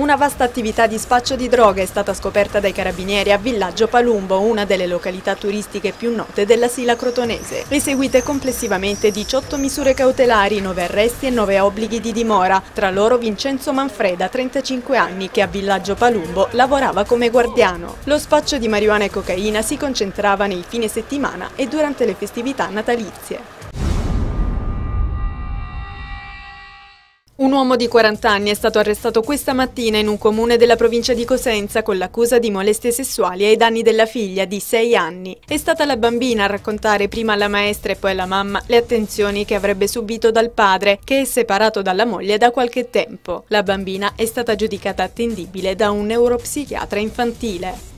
Una vasta attività di spaccio di droga è stata scoperta dai carabinieri a Villaggio Palumbo, una delle località turistiche più note della Sila Crotonese. Eseguite complessivamente 18 misure cautelari, 9 arresti e 9 obblighi di dimora, tra loro Vincenzo Manfreda, 35 anni, che a Villaggio Palumbo lavorava come guardiano. Lo spaccio di marijuana e cocaina si concentrava nei fine settimana e durante le festività natalizie. Un uomo di 40 anni è stato arrestato questa mattina in un comune della provincia di Cosenza con l'accusa di molestie sessuali ai danni della figlia di 6 anni. È stata la bambina a raccontare prima alla maestra e poi alla mamma le attenzioni che avrebbe subito dal padre, che è separato dalla moglie da qualche tempo. La bambina è stata giudicata attendibile da un neuropsichiatra infantile.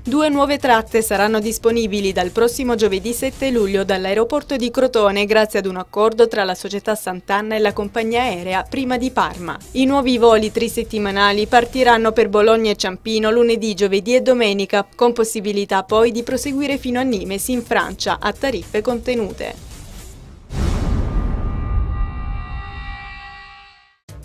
2 nuove tratte saranno disponibili dal prossimo giovedì 7 luglio dall'aeroporto di Crotone grazie ad un accordo tra la società Sant'Anna e la compagnia aerea Prima di Parma. I nuovi voli trisettimanali partiranno per Bologna e Ciampino lunedì, giovedì e domenica, con possibilità poi di proseguire fino a Nimes in Francia a tariffe contenute.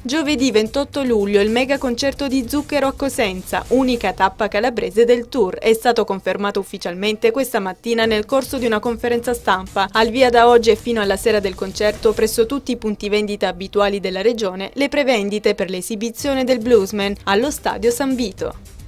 Giovedì 28 luglio il mega concerto di Zucchero a Cosenza, unica tappa calabrese del tour, è stato confermato ufficialmente questa mattina nel corso di una conferenza stampa. Al via da oggi e fino alla sera del concerto presso tutti i punti vendita abituali della regione le prevendite per l'esibizione del Bluesman allo stadio San Vito.